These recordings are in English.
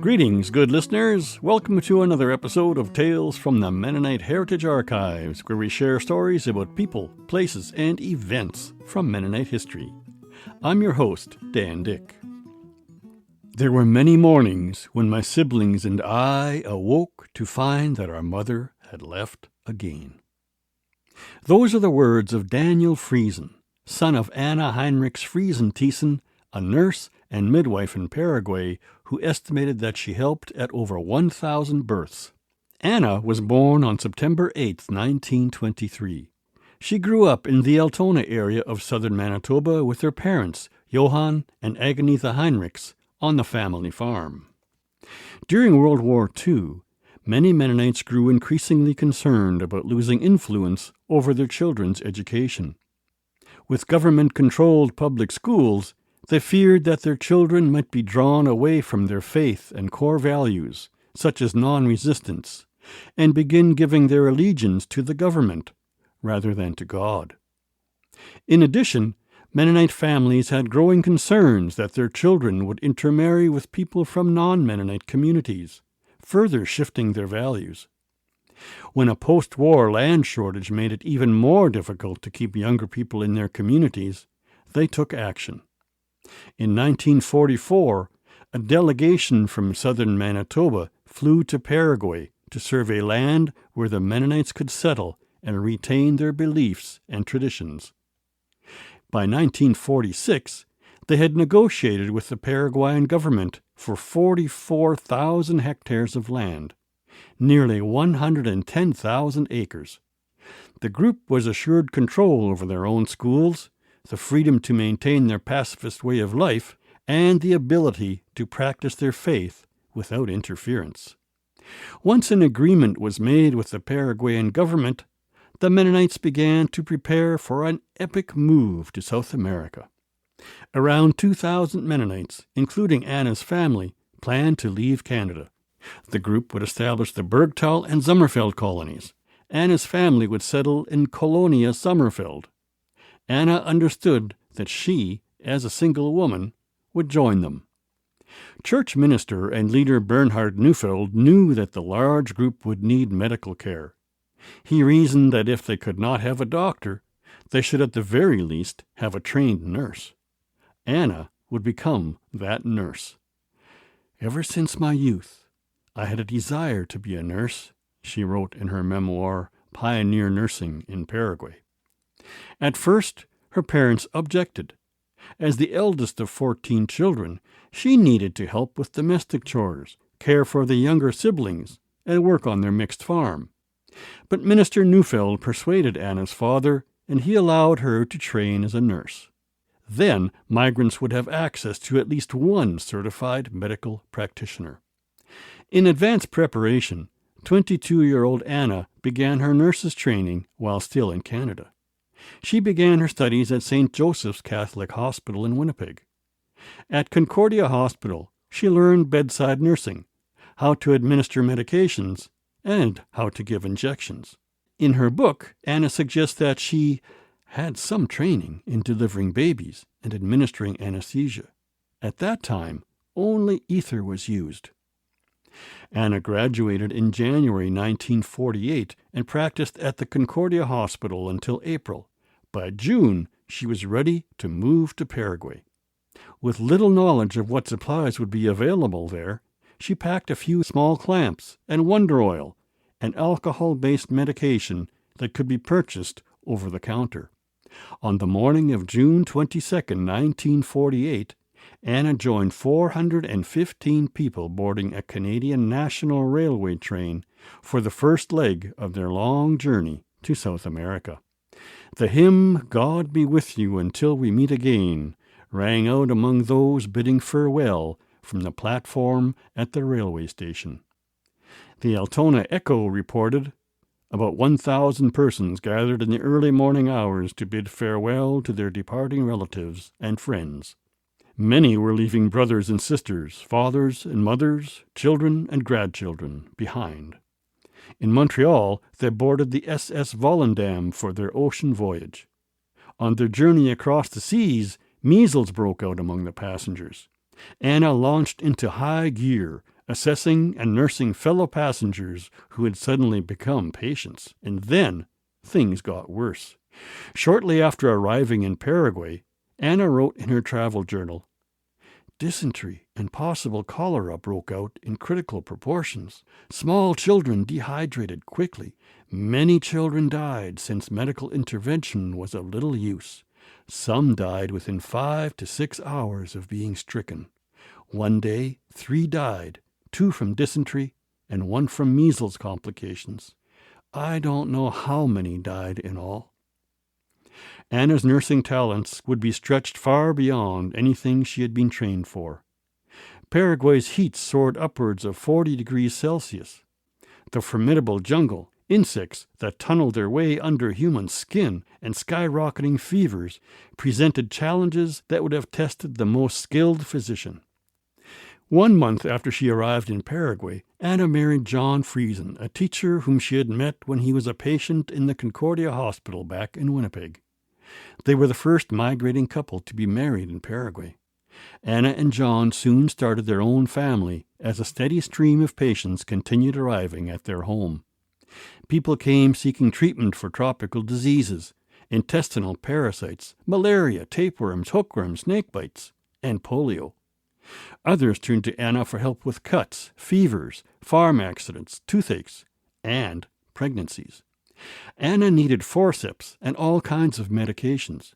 Greetings, good listeners. Welcome to another episode of Tales from the Mennonite Heritage Archives, where we share stories about people, places, and events from Mennonite history. I'm your host, Dan Dick. There were many mornings when my siblings and I awoke to find that our mother had left again. Those are the words of Daniel Thiessen, son of Anna Heinrichs Thiessen, a nurse and midwife in Paraguay, who estimated that she helped at over 1,000 births. Anna was born on September 8, 1923. She grew up in the Altona area of southern Manitoba with her parents, Johann and Agnetha Heinrichs, on the family farm. During World War II, many Mennonites grew increasingly concerned about losing influence over their children's education. With government-controlled public schools, they feared that their children might be drawn away from their faith and core values, such as non-resistance, and begin giving their allegiance to the government rather than to God. In addition, Mennonite families had growing concerns that their children would intermarry with people from non-Mennonite communities, further shifting their values. When a post-war land shortage made it even more difficult to keep younger people in their communities, they took action. In 1944, a delegation from southern Manitoba flew to Paraguay to survey land where the Mennonites could settle and retain their beliefs and traditions. By 1946, they had negotiated with the Paraguayan government for 44,000 hectares of land, nearly 110,000 acres. The group was assured control over their own schools, the freedom to maintain their pacifist way of life, and the ability to practice their faith without interference. Once an agreement was made with the Paraguayan government, the Mennonites began to prepare for an epic move to South America. Around 2,000 Mennonites, including Anna's family, planned to leave Canada. The group would establish the Bergtal and Sommerfeld colonies. Anna's family would settle in Colonia Sommerfeld. Anna understood that she, as a single woman, would join them. Church minister and leader Bernhard Neufeld knew that the large group would need medical care. He reasoned that if they could not have a doctor, they should at the very least have a trained nurse. Anna would become that nurse. "Ever since my youth, I had a desire to be a nurse," she wrote in her memoir, Pioneer Nursing in Paraguay. At first, her parents objected. As the eldest of 14 children, she needed to help with domestic chores, care for the younger siblings, and work on their mixed farm. But Minister Neufeld persuaded Anna's father, and he allowed her to train as a nurse. Then, migrants would have access to at least one certified medical practitioner. In advanced preparation, 22-year-old Anna began her nurse's training while still in Canada. She began her studies at St. Joseph's Catholic Hospital in Winnipeg. At Concordia Hospital, she learned bedside nursing, how to administer medications, and how to give injections. In her book, Anna suggests that she had some training in delivering babies and administering anesthesia. At that time, only ether was used. Anna graduated in January 1948 and practiced at the Concordia Hospital until April. By June, she was ready to move to Paraguay. With little knowledge of what supplies would be available there, she packed a few small clamps and wonder oil, an alcohol-based medication that could be purchased over the counter. On the morning of June 22, 1948, Anna joined 415 people boarding a Canadian National Railway train for the first leg of their long journey to South America. The hymn, "God Be With You Until We Meet Again," rang out among those bidding farewell from the platform at the railway station. The Altona Echo reported, "About 1,000 persons gathered in the early morning hours to bid farewell to their departing relatives and friends. Many were leaving brothers and sisters, fathers and mothers, children and grandchildren behind." In Montreal, they boarded the SS Volendam for their ocean voyage. On their journey across the seas, measles broke out among the passengers. Anna launched into high gear, assessing and nursing fellow passengers who had suddenly become patients. And then things got worse. Shortly after arriving in Paraguay, Anna wrote in her travel journal, "Dysentery and possible cholera broke out in critical proportions. Small children dehydrated quickly. Many children died since medical intervention was of little use. Some died within 5 to 6 hours of being stricken. One day, 3 died, 2 from dysentery and 1 from measles complications. I don't know how many died in all." Anna's nursing talents would be stretched far beyond anything she had been trained for. Paraguay's heat soared upwards of 40 degrees Celsius. The formidable jungle, insects that tunneled their way under human skin, and skyrocketing fevers presented challenges that would have tested the most skilled physician. 1 month after she arrived in Paraguay, Anna married John Thiessen, a teacher whom she had met when he was a patient in the Concordia Hospital back in Winnipeg. They were the first migrating couple to be married in Paraguay. Anna and John soon started their own family as a steady stream of patients continued arriving at their home. People came seeking treatment for tropical diseases, intestinal parasites, malaria, tapeworms, hookworms, snake bites, and polio. Others turned to Anna for help with cuts, fevers, farm accidents, toothaches, and pregnancies. Anna needed forceps and all kinds of medications.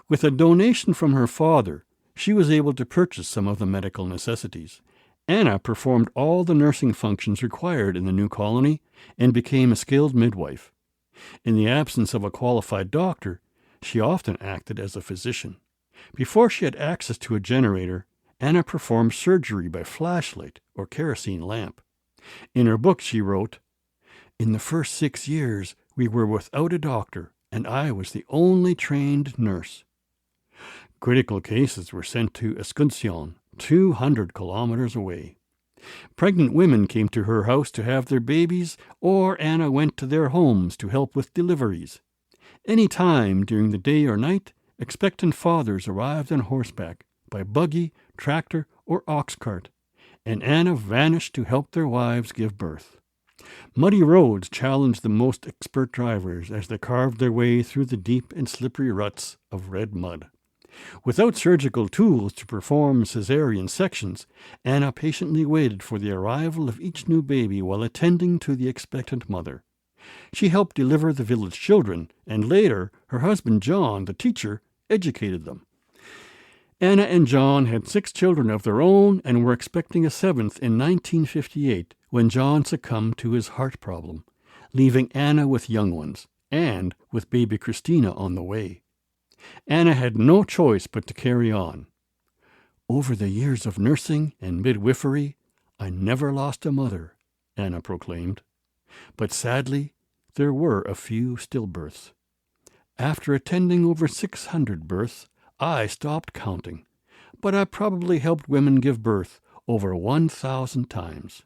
With a donation from her father, she was able to purchase some of the medical necessities. Anna performed all the nursing functions required in the new colony and became a skilled midwife. In the absence of a qualified doctor, she often acted as a physician. Before she had access to a generator, Anna performed surgery by flashlight or kerosene lamp. In her book she wrote, "In the first 6 years, we were without a doctor, and I was the only trained nurse." Critical cases were sent to Asunción, 200 kilometers away. Pregnant women came to her house to have their babies, or Anna went to their homes to help with deliveries. Any time during the day or night, expectant fathers arrived on horseback, by buggy, tractor, or ox cart, and Anna vanished to help their wives give birth. Muddy roads challenged the most expert drivers as they carved their way through the deep and slippery ruts of red mud. Without surgical tools to perform cesarean sections, Anna patiently waited for the arrival of each new baby while attending to the expectant mother. She helped deliver the village children, and later her husband John, the teacher, educated them. Anna and John had 6 children of their own and were expecting a 7th in 1958 when John succumbed to his heart problem, leaving Anna with young ones and with baby Christina on the way. Anna had no choice but to carry on. "Over the years of nursing and midwifery, I never lost a mother," Anna proclaimed. But sadly, there were a few stillbirths. "After attending over 600 births, I stopped counting, but I probably helped women give birth over 1,000 times."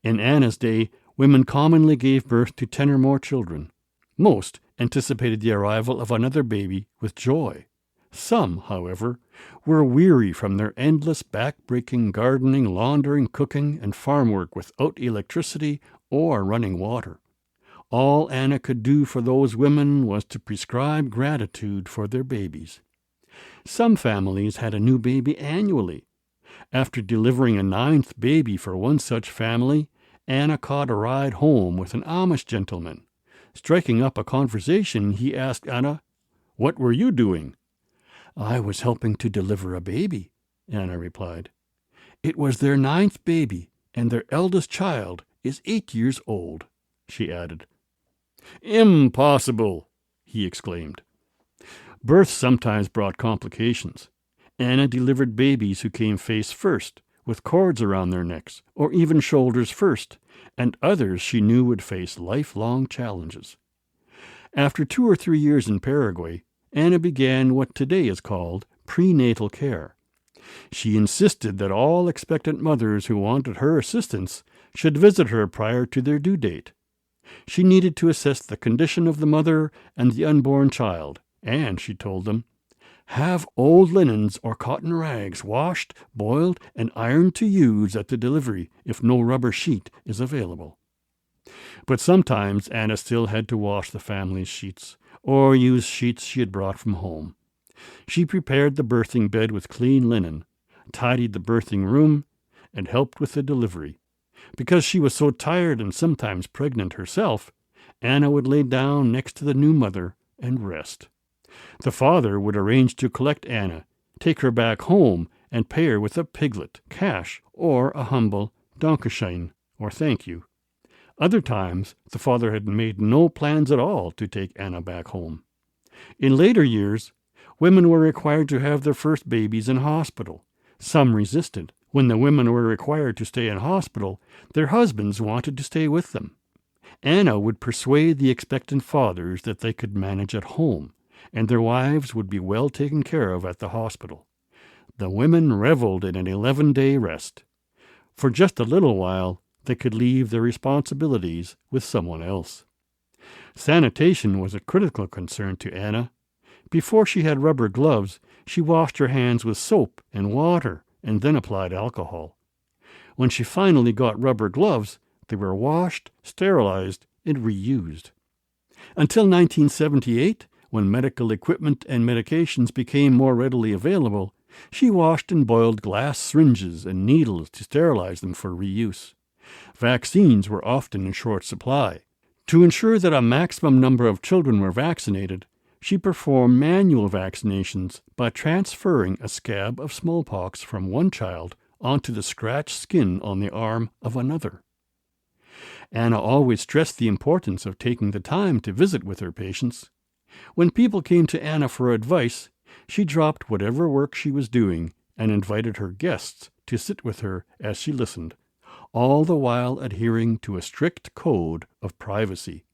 In Anna's day, women commonly gave birth to 10 or more children. Most anticipated the arrival of another baby with joy. Some, however, were weary from their endless back-breaking gardening, laundering, cooking, and farm work without electricity or running water. All Anna could do for those women was to prescribe gratitude for their babies. Some families had a new baby annually. After delivering a 9th baby for one such family, Anna caught a ride home with an Amish gentleman. Striking up a conversation, he asked Anna, "What were you doing?" "I was helping to deliver a baby," Anna replied. "It was their 9th baby, and their eldest child is 8 years old," she added. "Impossible!" he exclaimed. Births sometimes brought complications. Anna delivered babies who came face first, with cords around their necks, or even shoulders first, and others she knew would face lifelong challenges. After 2 or 3 years in Paraguay, Anna began what today is called prenatal care. She insisted that all expectant mothers who wanted her assistance should visit her prior to their due date. She needed to assess the condition of the mother and the unborn child, and, she told them, Have old linens or cotton rags washed, boiled, and ironed to use at the delivery if no rubber sheet is available. But sometimes Anna still had to wash the family's sheets, or use sheets she had brought from home. She prepared the birthing bed with clean linen, tidied the birthing room, and helped with the delivery. Because she was so tired and sometimes pregnant herself, Anna would lay down next to the new mother and rest. The father would arrange to collect Anna, take her back home, and pay her with a piglet, cash, or a humble Dankeschön, or thank you. Other times, the father had made no plans at all to take Anna back home. In later years, women were required to have their first babies in hospital. Some resisted. When the women were required to stay in hospital, their husbands wanted to stay with them. Anna would persuade the expectant fathers that they could manage at home, and their wives would be well taken care of at the hospital. The women reveled in an 11-day rest. For just a little while, they could leave their responsibilities with someone else. Sanitation was a critical concern to Anna. Before she had rubber gloves, she washed her hands with soap and water and then applied alcohol. When she finally got rubber gloves, they were washed, sterilized, and reused. Until 1978, when medical equipment and medications became more readily available, she washed and boiled glass syringes and needles to sterilize them for reuse. Vaccines were often in short supply. To ensure that a maximum number of children were vaccinated, she performed manual vaccinations by transferring a scab of smallpox from one child onto the scratched skin on the arm of another. Anna always stressed the importance of taking the time to visit with her patients. When people came to Anna for advice, she dropped whatever work she was doing and invited her guests to sit with her as she listened, all the while adhering to a strict code of privacy.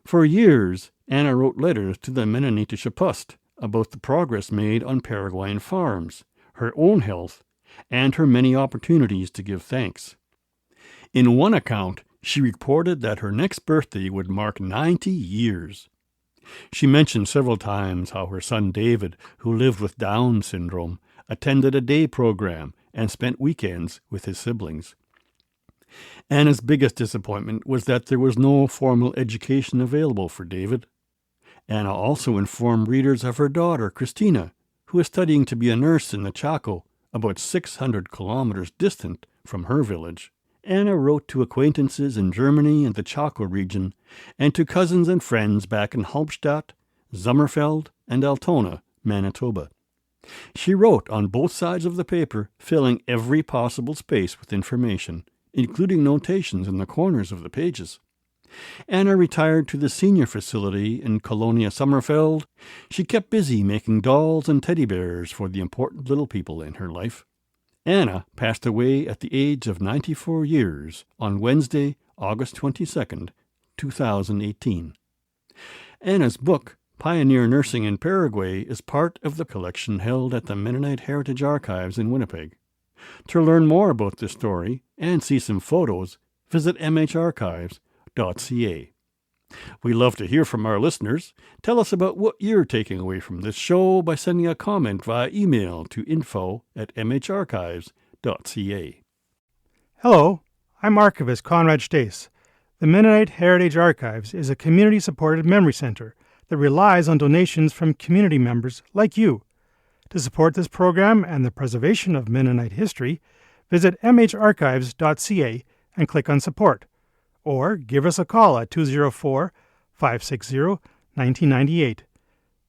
For years, Anna wrote letters to the MENNONITE Post about the progress made on Paraguayan farms, her own health, and her many opportunities to give thanks. In one account, she reported that her next birthday would mark 90 years. She mentioned several times how her son David, who lived with Down syndrome, attended a day program and spent weekends with his siblings. Anna's biggest disappointment was that there was no formal education available for David. Anna also informed readers of her daughter, Christina, who is studying to be a nurse in the Chaco, about 600 kilometers distant from her village. Anna wrote to acquaintances in Germany and the Chaco region, and to cousins and friends back in Halmstad, Sommerfeld, and Altona, Manitoba. She wrote on both sides of the paper, filling every possible space with information, including notations in the corners of the pages. Anna retired to the senior facility in Colonia Sommerfeld. She kept busy making dolls and teddy bears for the important little people in her life. Anna passed away at the age of 94 years on Wednesday, August 22, 2018. Anna's book, Pioneer Nursing in Paraguay, is part of the collection held at the Mennonite Heritage Archives in Winnipeg. To learn more about this story and see some photos, visit mharchives.ca. We love to hear from our listeners. Tell us about what you're taking away from this show by sending a comment via email to info@mharchives.ca. Hello, I'm Archivist Conrad Stace. The Mennonite Heritage Archives is a community-supported memory center that relies on donations from community members like you. To support this program and the preservation of Mennonite history, visit mharchives.ca and click on Support, or give us a call at 204-560-1998.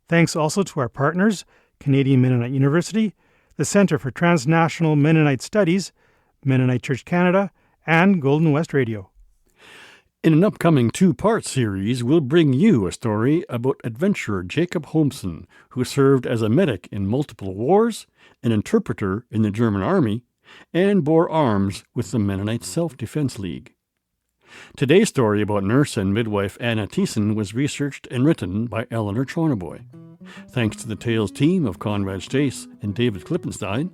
Thanks also to our partners, Canadian Mennonite University, the Centre for Transnational Mennonite Studies, Mennonite Church Canada, and Golden West Radio. In an upcoming two-part series, we'll bring you a story about adventurer Jacob Holmsen, who served as a medic in multiple wars, an interpreter in the German Army, and bore arms with the Mennonite Self-Defense League. Today's story about nurse and midwife Anna Thiessen was researched and written by Eleanor Chornaboy. Thanks to the Tales team of Conrad Stace and David Klippenstein.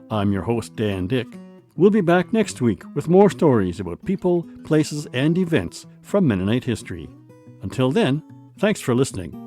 I'm your host, Dan Dick. We'll be back next week with more stories about people, places, and events from Mennonite history. Until then, thanks for listening.